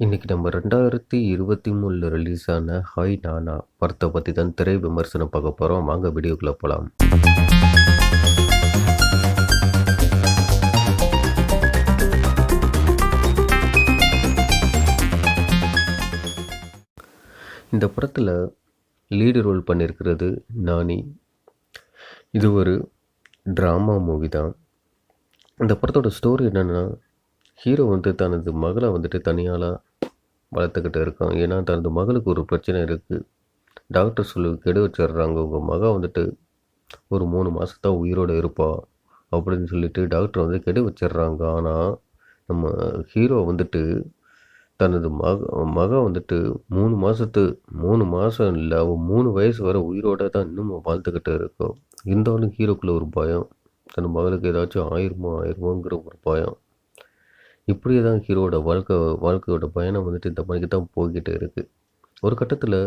இன்னைக்கு நம்ம 2023ல ரிலீஸ் ஆன ஹாய் நானா படத்தை பற்றி தான் திரை விமர்சனம் பார்க்க போகிறோம். வாங்க வீடியோக்குள்ளே போகலாம். இந்த படத்தில் லீடு ரோல் பண்ணியிருக்கிறது நானி. இது ஒரு ட்ராமா மூவி தான். இந்த படத்தோட ஸ்டோரி என்னென்னா, ஹீரோ தனது மகளை தனியாளாக வளர்த்துக்கிட்டு இருக்கான். ஏன்னா தனது மகளுக்கு ஒரு பிரச்சனை இருக்குது. டாக்டர் கெடு வச்சிடுறாங்க. உங்கள் மக ஒரு 3 மாதத்தான் உயிரோடு இருப்பா அப்படின்னு சொல்லிட்டு டாக்டர் கெடு வச்சிடுறாங்க. ஆனால் நம்ம ஹீரோ தனது மக 3 மாதம் இல்லை, அவள் 3 வயசு வரை உயிரோட தான் இன்னும் வாழ்த்துக்கிட்டு இருக்கோம். இருந்தாலும் ஹீரோக்குள்ள ஒரு பயம், தன் மகளுக்கு ஏதாச்சும் ஆயிருமோங்கிற ஒரு பயம். இப்படியே தான் ஹீரோட வாழ்க்கையோட பயணம் இந்த மாதிரிக்கு தான் போய்கிட்டு இருக்குது. ஒரு கட்டத்தில்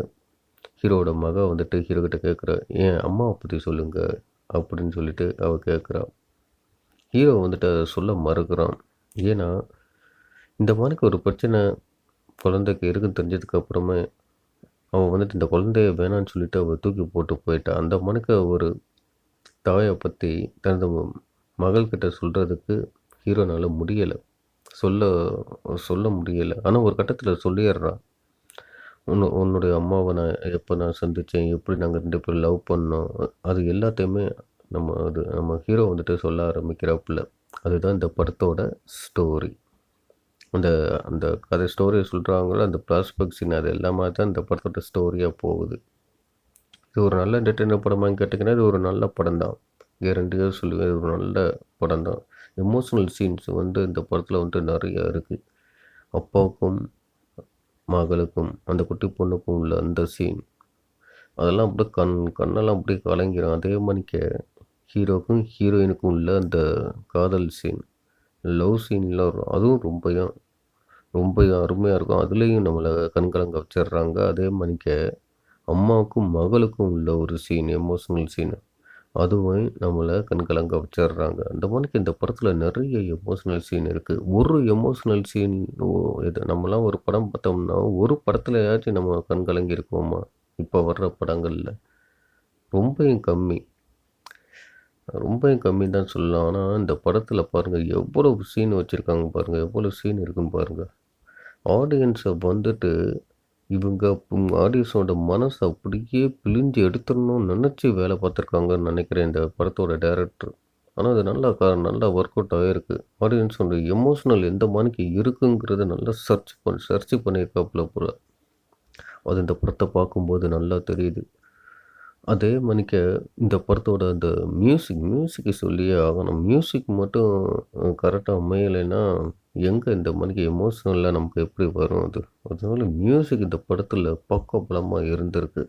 ஹீரோட மக ஹீரோக்கிட்ட கேட்குறா, என் அம்மாவை பற்றி சொல்லுங்க அப்படின்னு சொல்லிட்டு அவள் கேட்குறா. ஹீரோ அதை சொல்ல மறுக்கிறான். ஏன்னா இந்த மாதிரிக்கு ஒரு பிரச்சனை குழந்தைக்கு இருக்குன்னு தெரிஞ்சதுக்கப்புறமே அவன் இந்த குழந்தைய வேணான்னு சொல்லிட்டு அவள் தூக்கி போட்டு போயிட்டா. அந்த மாதிரிக்கு ஒரு தாயை பற்றி தனது மகள்கிட்ட சொல்கிறதுக்கு ஹீரோனால் முடியலை, சொல்ல முடியலை. ஆனால் ஒரு கட்டத்தில் சொல்லிடுறான். உன்னுடைய அம்மாவை நான் சந்தித்தேன், எப்படி நாங்கள் 2 பேரும் லவ் பண்ணோம், அது எல்லாத்தையுமே நம்ம ஹீரோ சொல்ல ஆரம்பிக்கிறாப்புல. அதுதான் இந்த படத்தோட ஸ்டோரி. அந்த கதை ஸ்டோரியை சொல்கிறாங்களோ, அந்த ப்ளாஷ்பேக் சீன், அது எல்லாமே தான் இந்த படத்தோட ஸ்டோரியாக போகுது. இது ஒரு நல்ல என்டர்டெய்னர் படமாக கேட்டிங்கன்னா இது ஒரு நல்ல படம் தான். கேரண்டியாக சொல்லுவேன், இது ஒரு நல்ல படம் தான். எமோஷ்னல் சீன்ஸ் இந்த படத்தில் நிறைய இருக்குது. அப்பாவுக்கும் மகளுக்கும் அந்த குட்டி பொண்ணுக்கும் உள்ள அந்த சீன், அதெல்லாம் அப்படியே கண்ணெல்லாம் அப்படியே கலங்கிடும். அதே மாதிரிக்க ஹீரோக்கும் ஹீரோயினுக்கும் உள்ள அந்த காதல் சீன், லவ் சீன்லாம் வரும். அதுவும் ரொம்ப அருமையாக இருக்கும். அதுலேயும் நம்மளை கண்கலங்க வச்சிடுறாங்க. அதே மாதிரிக்க அம்மாவுக்கும் மகளுக்கும் உள்ள ஒரு சீன், எமோஷ்னல் சீன், அதுவும் நம்மளை கண்கலங்க வச்சிடுறாங்க. அந்த மாதிரிக்கு இந்த படத்தில் நிறைய எமோஷ்னல் சீன் இருக்குது. ஒரு எமோஷ்னல் சீன் இது நம்மலாம் ஒரு படம் பார்த்தோம்னா ஒரு படத்துலையாச்சும் நம்ம கண்கலங்கி இருக்கோமா? இப்போ வர்ற படங்களில் ரொம்பவும் கம்மி தான் சொல்லலாம். ஆனால் இந்த படத்தில் பாருங்கள் எவ்வளவு சீன் வச்சுருக்காங்க பாருங்கள், எவ்வளோ சீன் இருக்குன்னு பாருங்கள். ஆடியன்ஸை இவங்க ஆடியன்ஸோட மனசை அப்படியே பிழிஞ்சு எடுத்துடணும்னு நினச்சி வேலை பார்த்துருக்காங்கன்னு நினைக்கிறேன் இந்த படத்தோட டைரக்டர். ஆனால் அது நல்லா ஒர்க் அவுட் ஆகிருக்கு. ஆடியன்ஸோட எமோஷ்னல் எந்த மாதிரிக்கு இருக்குங்கிறத நல்லா சர்ச் பண்ணியிருக்காப்புல பூரா. அது இந்த படத்தை பார்க்கும்போது நல்லா தெரியுது. அதே மாதிரிக்க இந்த படத்தோட அந்த மியூசிக்கு சொல்லியே ஆகணும். மியூசிக் மட்டும் கரெக்டாக அமையலைன்னா எங்கே இந்த மாதிரிக்கு எமோஷ்னலாக நமக்கு எப்படி வரும்? அதனால மியூசிக் இந்த படத்தில் பக்கபலமாக இருந்திருக்கு.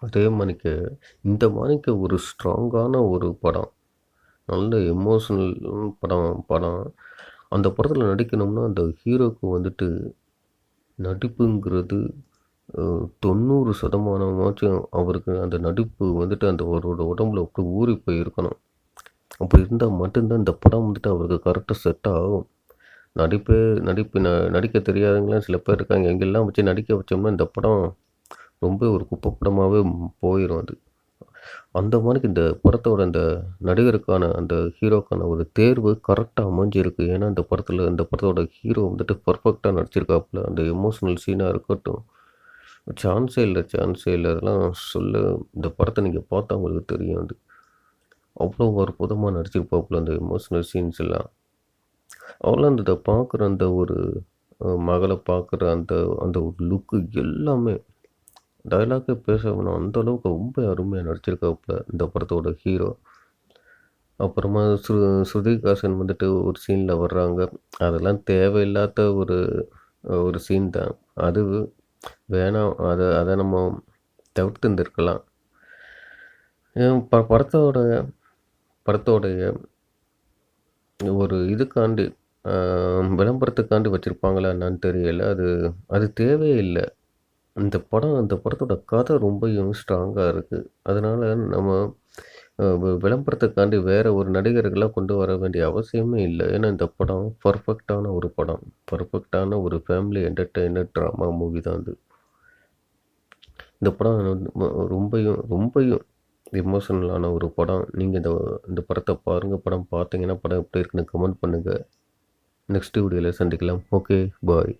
அதே மாதிரிக்க இந்த மாதிரிக்க ஒரு ஸ்ட்ராங்கான ஒரு படம், நல்ல எமோஷ்னல் படம் அந்த படத்தில் நடிக்கணும்னா அந்த ஹீரோவுக்கு நடிப்புங்கிறது 90% அவருக்கு அந்த நடிப்பு அந்த அவரோட உடம்புல அப்படி ஊறி போயிருக்கணும். அப்படி இருந்தால் மட்டும்தான் இந்த படம் அவருக்கு கரெக்டாக செட் ஆகும். நடிக்க தெரியாதவங்களாம் சில பேர் இருக்காங்க. எங்கெல்லாம் வச்சு நடிக்க வச்சோம்னா இந்த படம் ரொம்ப ஒரு குப்பை படமாகவே போயிடும். அந்த மாதிரிக்கு இந்த படத்தோட அந்த நடிகருக்கான அந்த ஹீரோக்கான ஒரு தேர்வு கரெக்டாக அமைஞ்சிருக்கு. ஏன்னா இந்த படத்தோட ஹீரோ பர்ஃபெக்டாக நடிச்சிருக்காப்புல. அந்த எமோஷ்னல் சீனாக இருக்கட்டும், சான்ஸே இல்லை. அதெல்லாம் இந்த படத்தை நீங்கள் பார்த்தா உங்களுக்கு தெரியும். அவ்வளோ அற்புதமாக நடிச்சிருப்பாப்புல அந்த எமோஷ்னல் சீன்ஸ் எல்லாம். அவெல்லாம் இதை பார்க்குற அந்த ஒரு மகளை பார்க்குற அந்த ஒரு லுக்கு எல்லாமே டைலாக்கே பேச வேணும், அந்தளவுக்கு ரொம்ப அருமையாக நடிச்சிருக்காப்புல இந்த படத்தோட ஹீரோ. அப்புறமா ஸ்ருதிஹாசன் ஒரு சீனில் வர்றாங்க. அதெல்லாம் தேவையில்லாத ஒரு சீன் தான். அது வேணாம், அதை நம்ம தவிர்த்துருந்துருக்கலாம். படத்தோடைய ஒரு இதுக்காண்டி விளம்பரத்துக்காண்டி வச்சுருப்பாங்களா என்னன்னு தெரியலை. அது தேவையே இல்லை. அந்த படத்தோட கதை ரொம்பவும் ஸ்ட்ராங்காக இருக்குது. அதனால் நம்ம விளம்பரத்துக்காண்டி வேற ஒரு நடிகர்கள்லாம் கொண்டு வர வேண்டிய அவசியமே இல்ல. ஏன்னா இந்த படம் பெர்ஃபெக்ட்டான ஒரு படம். பெர்ஃபெக்ட்டான ஒரு ஃபேமிலி என்டர்டெய்னர் ட்ராமா மூவி தான் அது. இந்த படம் வந்து ரொம்பயும் ரொம்பயும் எமோஷனலான ஒரு படம். நீங்க இந்த இந்த படத்த பாருங்க. படம் பார்த்தீங்கன்னா, படம் எப்படி இருக்குன்னு கமெண்ட் பண்ணுங்க. நெக்ஸ்ட் வீடியோல சந்திக்கலாம். ஓகே, பாய்.